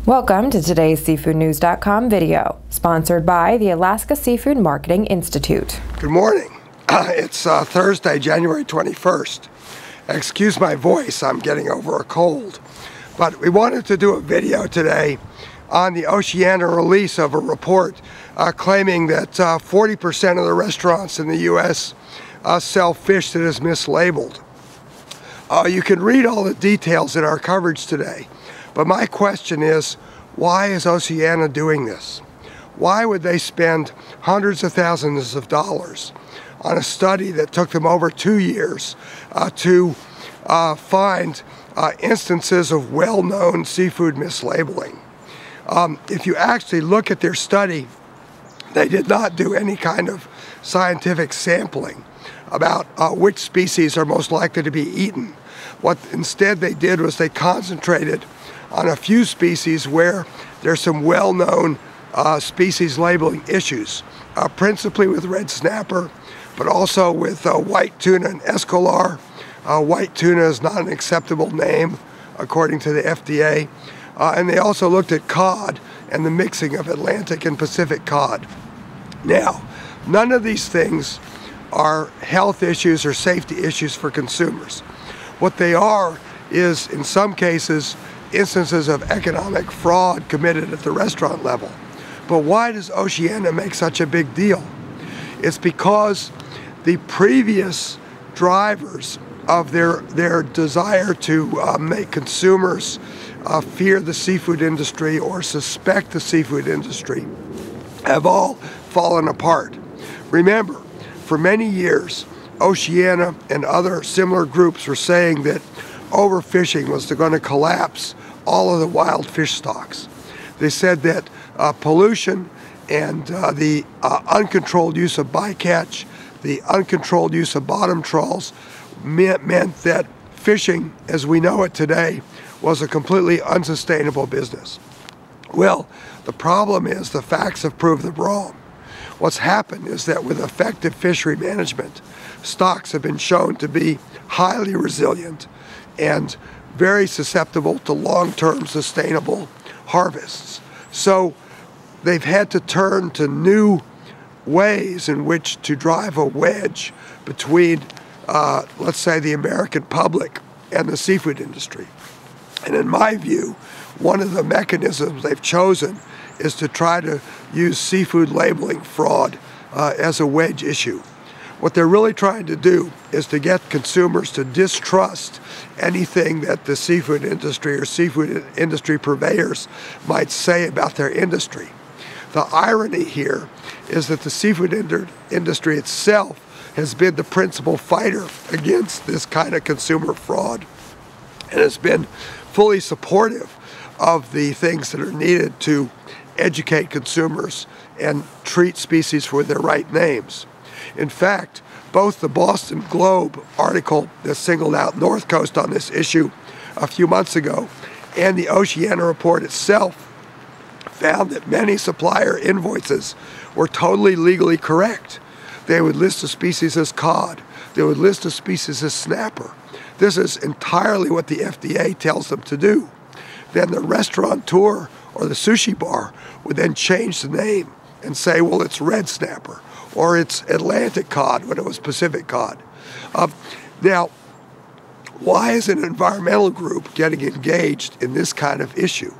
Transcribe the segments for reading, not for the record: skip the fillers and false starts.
Welcome to today's SeafoodNews.com video, sponsored by the Alaska Seafood Marketing Institute. Good morning. It's Thursday, January 21st. Excuse my voice, I'm getting over a cold. But we wanted to do a video today on the Oceana release of a report claiming that 40% of the restaurants in the U.S. Sell fish that is mislabeled. You can read all the details in our coverage today. But my question is, why is Oceana doing this? Why would they spend hundreds of thousands of dollars on a study that took them over 2 years to find instances of well-known seafood mislabeling? If you actually look at their study, they did not do any kind of scientific sampling about which species are most likely to be eaten. What instead they did was they concentrated on a few species where there's some well-known species labeling issues, principally with red snapper, but also with white tuna and escolar. White tuna is not an acceptable name according to the FDA. And they also looked at cod and the mixing of Atlantic and Pacific cod. Now, none of these things are health issues or safety issues for consumers. What they are is, in some cases, instances of economic fraud committed at the restaurant level. But why does Oceana make such a big deal? It's because the previous drivers of their desire to make consumers fear the seafood industry or suspect the seafood industry have all fallen apart. Remember, for many years, Oceana and other similar groups were saying that overfishing was going to collapse all of the wild fish stocks. They said that pollution and the uncontrolled use of bycatch, the uncontrolled use of bottom trawls meant that fishing as we know it today was a completely unsustainable business. Well, the problem is the facts have proved them wrong. What's happened is that with effective fishery management, stocks have been shown to be highly resilient and very susceptible to long-term sustainable harvests. So they've had to turn to new ways in which to drive a wedge between, let's say, the American public and the seafood industry. And in my view, one of the mechanisms they've chosen is to try to use seafood labeling fraud as a wedge issue. What they're really trying to do is to get consumers to distrust anything that the seafood industry or seafood industry purveyors might say about their industry. The irony here is that the seafood industry itself has been the principal fighter against this kind of consumer fraud and has been fully supportive of the things that are needed to educate consumers and treat species for their right names. In fact, both the Boston Globe article that singled out North Coast on this issue a few months ago and the Oceana report itself found that many supplier invoices were totally legally correct. They would list a species as cod. They would list a species as snapper. This is entirely what the FDA tells them to do. Then the restaurateur or the sushi bar would then change the name and say, well, it's red snapper, or it's Atlantic cod when it was Pacific cod. Now, why is an environmental group getting engaged in this kind of issue?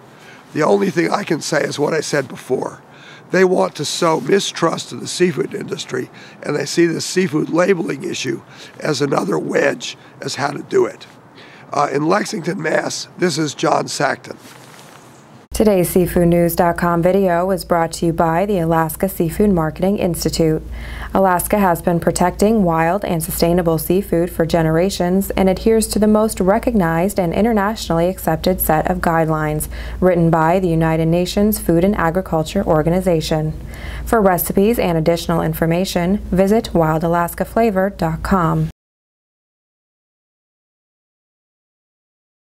The only thing I can say is what I said before. They want to sow mistrust in the seafood industry, and they see the seafood labeling issue as another wedge as how to do it. In Lexington, Mass., this is John Sackton. Today's SeafoodNews.com video was brought to you by the Alaska Seafood Marketing Institute. Alaska has been protecting wild and sustainable seafood for generations and adheres to the most recognized and internationally accepted set of guidelines written by the United Nations Food and Agriculture Organization. For recipes and additional information, visit wildalaskaflavor.com.